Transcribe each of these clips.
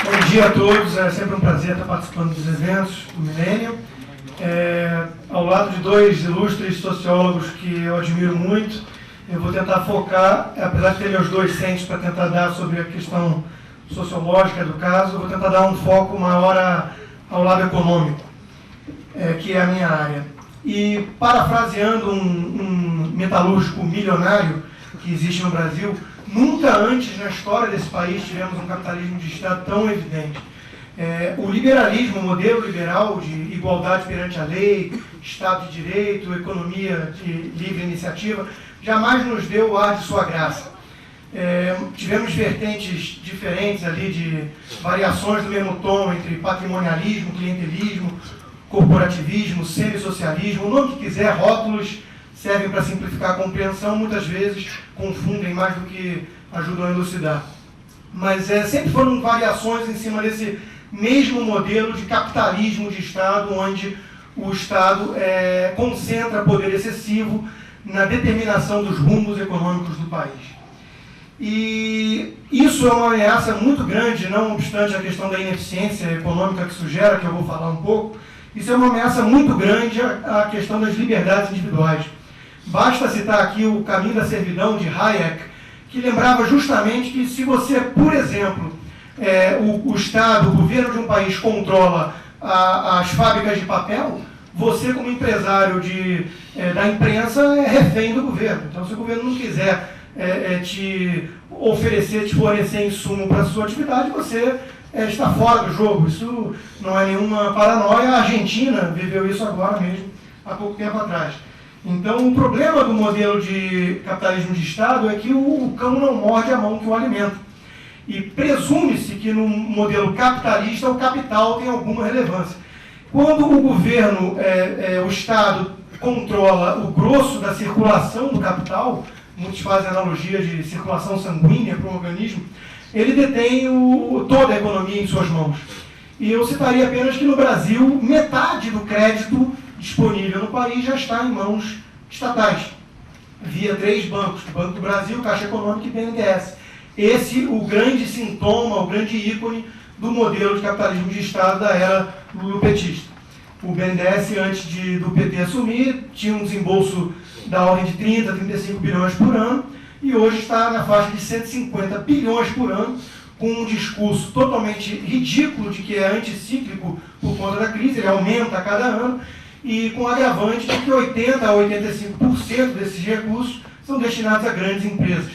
Bom dia a todos, é sempre um prazer estar participando dos eventos do Millennium. Ao lado de dois ilustres sociólogos que eu admiro muito, eu vou tentar focar, apesar de ter meus dois centros para tentar dar sobre a questão sociológica do caso, eu vou tentar dar um foco maior ao lado econômico, que é a minha área. E parafraseando um metalúrgico milionário que existe no Brasil, nunca antes na história desse país tivemos um capitalismo de Estado tão evidente. O liberalismo, o modelo liberal de igualdade perante a lei, Estado de Direito, economia de livre iniciativa, jamais nos deu o ar de sua graça. Tivemos vertentes diferentes ali de variações do mesmo tom entre patrimonialismo, clientelismo, corporativismo, semissocialismo, o nome que quiser, rótulos servem para simplificar a compreensão, muitas vezes confundem mais do que ajudam a elucidar. Mas sempre foram variações em cima desse mesmo modelo de capitalismo de Estado, onde o Estado concentra poder excessivo na determinação dos rumos econômicos do país. E isso é uma ameaça muito grande, não obstante a questão da ineficiência econômica que isso gera, que eu vou falar um pouco, isso é uma ameaça muito grande à questão das liberdades individuais. Basta citar aqui o Caminho da Servidão, de Hayek, que lembrava justamente que se você, por exemplo, o Estado, o governo de um país controla as fábricas de papel, você, como empresário da imprensa, é refém do governo. Então, se o governo não quiser te fornecer insumo para a sua atividade, você está fora do jogo. Isso não é nenhuma paranoia. A Argentina viveu isso agora mesmo, há pouco tempo atrás. Então, o problema do modelo de capitalismo de Estado é que o cão não morde a mão que o alimenta. E presume-se que no modelo capitalista o capital tem alguma relevância. Quando o governo, o Estado, controla o grosso da circulação do capital, muitos fazem analogia de circulação sanguínea para um organismo, ele detém toda a economia em suas mãos. E eu citaria apenas que no Brasil, metade do crédito disponível no país já está em mãos estatais, via 3 bancos, Banco do Brasil, Caixa Econômica e BNDES. Esse o grande sintoma, o grande ícone do modelo de capitalismo de Estado da era lulopetista. O BNDES, antes do PT assumir, tinha um desembolso da ordem de 30, 35 bilhões por ano, e hoje está na faixa de 150 bilhões por ano, com um discurso totalmente ridículo de que é anticíclico por conta da crise, ele aumenta a cada ano, e com agravante de que 80% a 85% desses recursos são destinados a grandes empresas.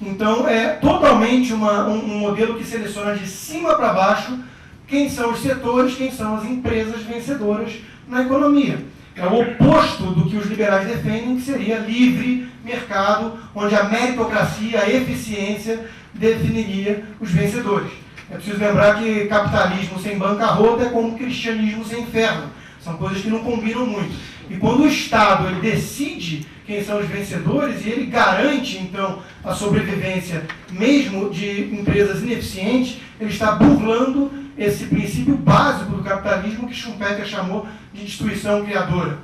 Então, é totalmente um modelo que seleciona de cima para baixo quem são os setores, quem são as empresas vencedoras na economia. É o oposto do que os liberais defendem, que seria livre mercado, onde a meritocracia, a eficiência definiria os vencedores. É preciso lembrar que capitalismo sem bancarrota é como cristianismo sem inferno. São coisas que não combinam muito. E quando o Estado ele decide quem são os vencedores e ele garante, então, a sobrevivência mesmo de empresas ineficientes, ele está burlando esse princípio básico do capitalismo que Schumpeter chamou de destruição criadora.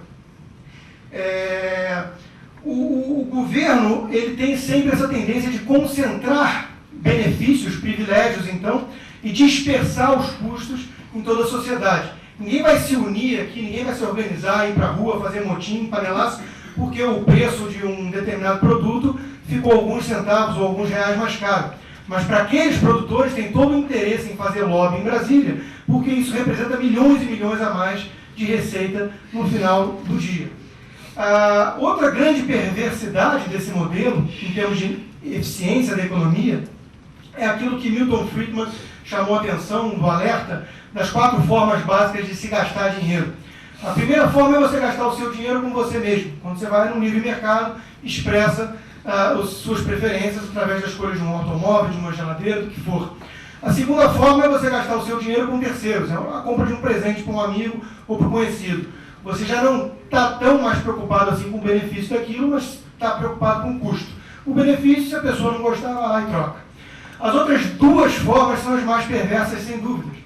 O governo ele tem sempre essa tendência de concentrar benefícios, privilégios, então, e dispersar os custos em toda a sociedade. Ninguém vai se unir aqui, ninguém vai se organizar, ir para a rua, fazer motim, panelaço, porque o preço de um determinado produto ficou alguns centavos ou alguns reais mais caro. Mas para aqueles produtores tem todo o interesse em fazer lobby em Brasília, porque isso representa milhões e milhões a mais de receita no final do dia. Outra grande perversidade desse modelo, em termos de eficiência da economia, é aquilo que Milton Friedman chamou a atenção do alerta das 4 formas básicas de se gastar dinheiro. A primeira forma é você gastar o seu dinheiro com você mesmo. Quando você vai no livre mercado, expressa as suas preferências através da escolha de um automóvel, de uma geladeira, do que for. A segunda forma é você gastar o seu dinheiro com terceiros. É a compra de um presente para um amigo ou para um conhecido. Você já não está tão mais preocupado assim com o benefício daquilo, mas está preocupado com o custo. O benefício, se a pessoa não gostar, vai lá e troca. As outras 2 formas são as mais perversas, sem dúvidas,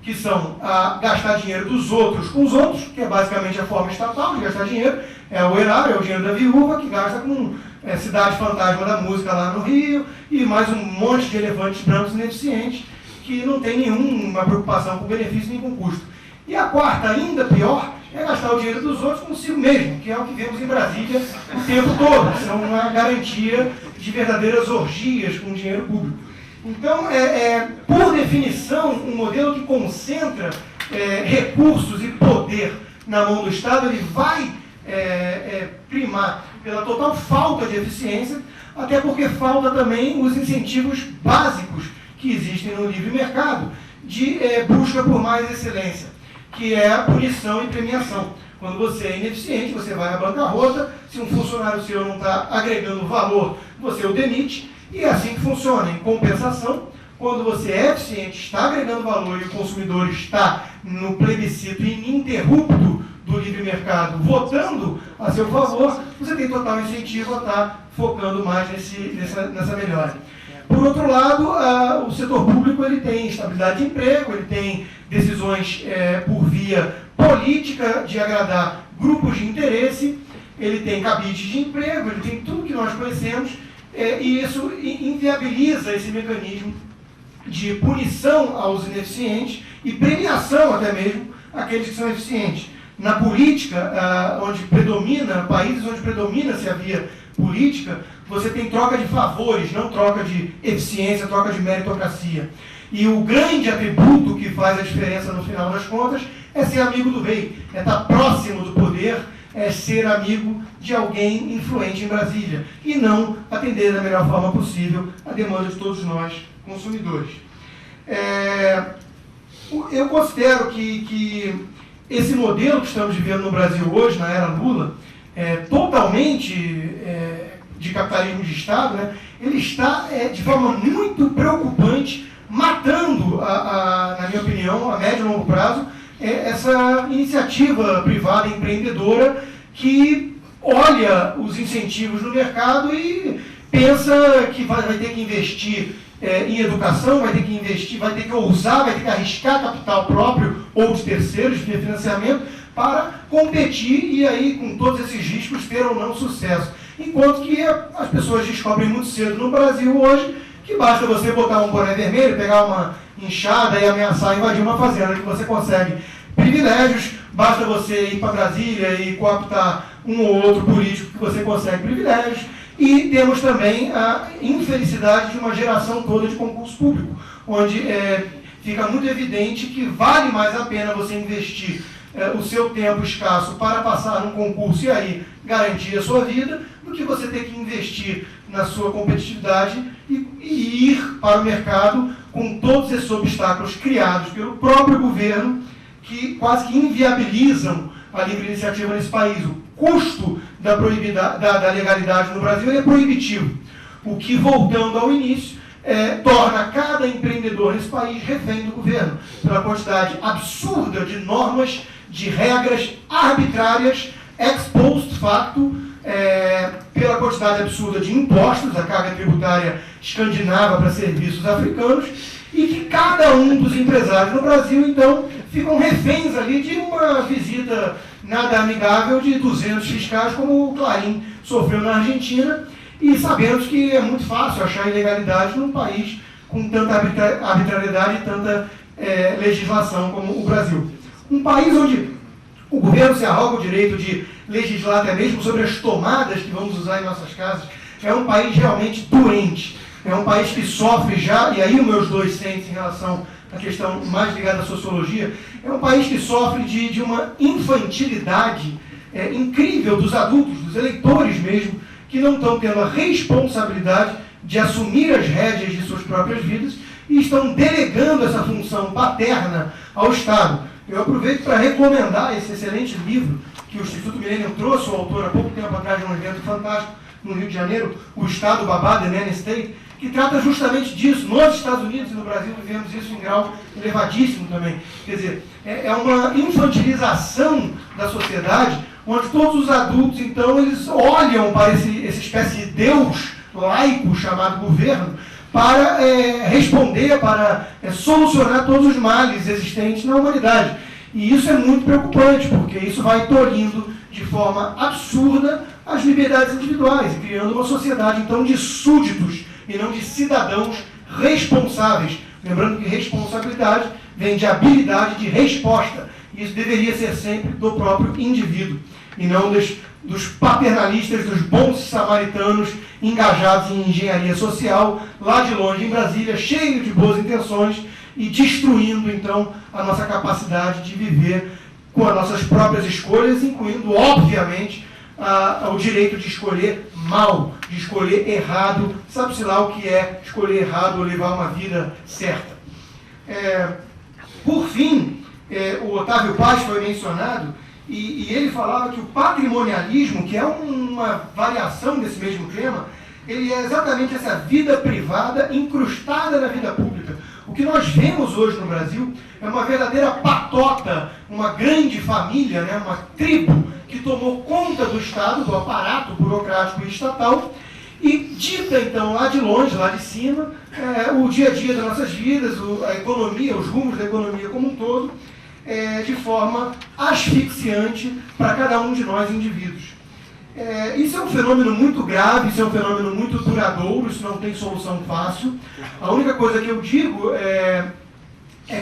que são gastar dinheiro dos outros com os outros, que é basicamente a forma estatal de gastar dinheiro, é o erário, é o dinheiro da viúva, que gasta com Cidade Fantasma da Música lá no Rio, e mais um monte de elefantes brancos ineficientes, que que não tem nenhuma preocupação com benefício nem com custo. E a quarta, ainda pior, é gastar o dinheiro dos outros consigo mesmo, que é o que vemos em Brasília o tempo todo. São uma garantia de verdadeiras orgias com o dinheiro público. Então, por definição, um modelo que concentra recursos e poder na mão do Estado, ele vai primar pela total falta de eficiência, até porque falta também os incentivos básicos que existem no livre mercado de busca por mais excelência, que é a punição e premiação. Quando você é ineficiente, você vai à bancarrota, se um funcionário seu não está agregando valor, você o demite, e é assim que funciona. Em compensação, quando você é eficiente, está agregando valor e o consumidor está no plebiscito ininterrupto do livre mercado, votando a seu favor, você tem total incentivo a estar focando mais nessa melhora. Por outro lado, o setor público ele tem estabilidade de emprego, ele tem decisões por via política de agradar grupos de interesse, ele tem cabides de emprego, ele tem tudo que nós conhecemos, e isso inviabiliza esse mecanismo de punição aos ineficientes e premiação até mesmo àqueles que são eficientes. Na política, países onde predomina-se a via política, você tem troca de favores, não troca de eficiência, troca de meritocracia. E o grande atributo que faz a diferença no final das contas é ser amigo do rei, é estar próximo do poder, é ser amigo de alguém influente em Brasília e não atender da melhor forma possível a demanda de todos nós, consumidores. Eu considero que esse modelo que estamos vivendo no Brasil hoje, na era Lula, totalmente de capitalismo de Estado, né, ele está, de forma muito preocupante, matando, na minha opinião, a médio e longo prazo, essa iniciativa privada empreendedora que olha os incentivos no mercado e pensa que vai ter que investir em educação, vai ter que investir, vai ter que ousar, vai ter que arriscar capital próprio ou de terceiros, de financiamento, para competir e aí, com todos esses riscos, ter ou não sucesso. Enquanto que as pessoas descobrem muito cedo no Brasil hoje que basta você botar um boné vermelho, pegar uma enxada e ameaçar invadir uma fazenda, que você consegue privilégios, basta você ir para Brasília e cooptar um ou outro político que você consegue privilégios. E temos também a infelicidade de uma geração toda de concurso público, onde fica muito evidente que vale mais a pena você investir o seu tempo escasso para passar num concurso e aí garantir a sua vida, do que você ter que investir na sua competitividade e ir para o mercado com todos esses obstáculos criados pelo próprio governo, que quase que inviabilizam a livre iniciativa nesse país. O custo da legalidade no Brasil é proibitivo, o que, voltando ao início, torna cada empreendedor nesse país refém do governo, pela quantidade absurda de normas, de regras arbitrárias, ex post facto, pela quantidade absurda de impostos, a carga tributária escandinava para serviços africanos, e que cada um dos empresários no Brasil, então, ficam reféns ali de uma visita nada amigável de 200 fiscais, como o Clarim sofreu na Argentina, e sabemos que é muito fácil achar ilegalidade num país com tanta arbitrariedade e tanta legislação como o Brasil. Um país onde o governo se arroga o direito de legislar até mesmo sobre as tomadas que vamos usar em nossas casas, é um país realmente doente. É um país que sofre já, e aí os meus dois centros em relação à questão mais ligada à sociologia, é um país que sofre de uma infantilidade incrível dos adultos, dos eleitores mesmo, que não estão tendo a responsabilidade de assumir as rédeas de suas próprias vidas e estão delegando essa função paterna ao Estado. Eu aproveito para recomendar esse excelente livro que o Instituto Millennium trouxe, o autor há pouco tempo atrás de um evento fantástico no Rio de Janeiro, O Estado Babá, The Nanny State, que trata justamente disso. Nos Estados Unidos e no Brasil vivemos isso em grau elevadíssimo também. Quer dizer, é uma infantilização da sociedade, onde todos os adultos, então, eles olham para essa espécie de Deus laico chamado governo, para responder, para solucionar todos os males existentes na humanidade. E isso é muito preocupante, porque isso vai tolhindo de forma absurda as liberdades individuais, criando uma sociedade, então, de súditos e não de cidadãos responsáveis Lembrando que responsabilidade vem de habilidade de resposta. Isso deveria ser sempre do próprio indivíduo, e não dos paternalistas, dos bons samaritanos engajados em engenharia social, lá de longe em Brasília, cheio de boas intenções e destruindo, então, a nossa capacidade de viver com as nossas próprias escolhas, incluindo, obviamente, o direito de escolher mal, de escolher errado, sabe-se lá o que é escolher errado ou levar uma vida certa. Por fim, o Otávio Paz foi mencionado, e ele falava que o patrimonialismo, que é uma variação desse mesmo tema, ele é exatamente essa vida privada incrustada na vida pública. O que nós vemos hoje no Brasil é uma verdadeira patota, uma grande família, né, uma tribo que tomou conta do Estado, do aparato burocrático e estatal, e dita, então, lá de longe, lá de cima, o dia a dia das nossas vidas, a economia, os rumos da economia como um todo, de forma asfixiante para cada um de nós indivíduos. Isso é um fenômeno muito grave, isso é um fenômeno muito duradouro, isso não tem solução fácil. A única coisa que eu digo é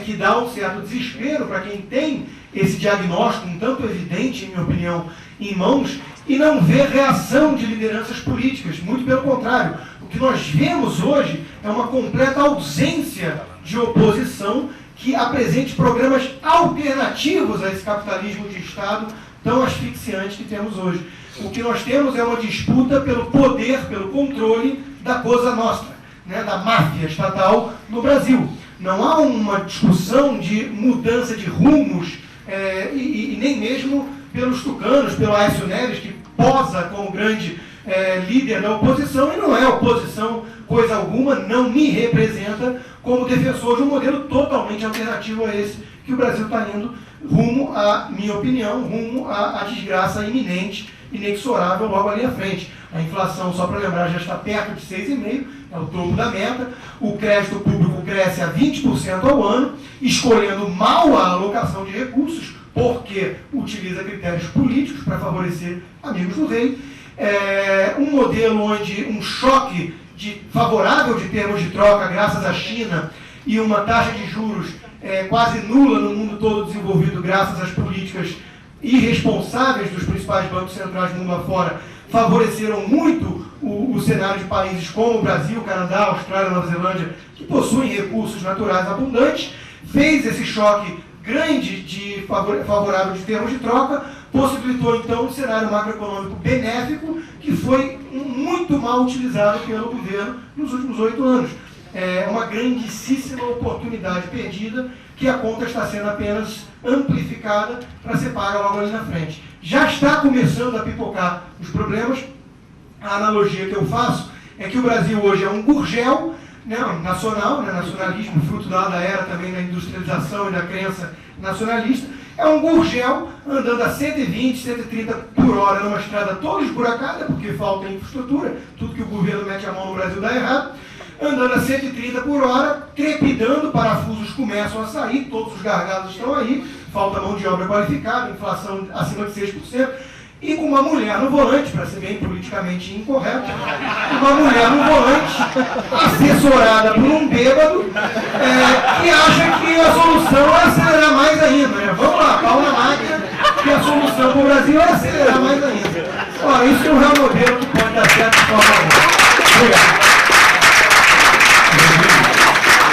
que dá um certo desespero para quem tem esse diagnóstico um tanto evidente, em minha opinião, em mãos, e não vê reação de lideranças políticas. Muito pelo contrário, o que nós vemos hoje é uma completa ausência de oposição que apresente programas alternativos a esse capitalismo de Estado tão asfixiante que temos hoje. O que nós temos é uma disputa pelo poder, pelo controle da Cosa Nostra, né, da máfia estatal no Brasil. Não há uma discussão de mudança de rumos, e nem mesmo pelos tucanos, pelo Aécio Neves, que posa como grande líder da oposição, e não é oposição coisa alguma, não me representa como defensor de um modelo totalmente alternativo a esse que o Brasil está indo rumo, à minha opinião, rumo à desgraça iminente, inexorável logo ali à frente. A inflação, só para lembrar, já está perto de 6,5%, é o topo da meta. O crédito público cresce a 20% ao ano, escolhendo mal a alocação de recursos, porque utiliza critérios políticos para favorecer amigos do rei. Um modelo onde um choque favorável de termos de troca, graças à China, e uma taxa de juros quase nula no mundo todo desenvolvido, graças às políticas irresponsáveis dos principais bancos centrais do mundo afora, favoreceram muito o cenário de países como o Brasil, Canadá, Austrália, Nova Zelândia, que possuem recursos naturais abundantes. Fez esse choque grande favorável de termos de troca, possibilitou então um cenário macroeconômico benéfico que foi muito mal utilizado pelo governo nos últimos 8 anos. É uma grandíssima oportunidade perdida, que a conta está sendo apenas amplificada para ser paga logo ali na frente. Já está começando a pipocar os problemas. A analogia que eu faço é que o Brasil hoje é um gurgel, né, nacional, né, nacionalismo, fruto da era também da industrialização e da crença nacionalista. É um gurgel andando a 120, 130 por hora numa estrada toda esburacada, porque falta infraestrutura, tudo que o governo mete a mão no Brasil dá errado. Andando a 130 por hora, trepidando, parafusos começam a sair, todos os gargalos estão aí, falta mão de obra qualificada, inflação acima de 6%, e com uma mulher no volante, para ser bem politicamente incorreto, uma mulher no volante, assessorada por um bêbado, que acha que a solução é acelerar mais ainda. Né? Vamos lá, pau na máquina, que a solução para o Brasil é acelerar mais ainda. Ora, isso é um real modelo que pode dar certo de forma alguma.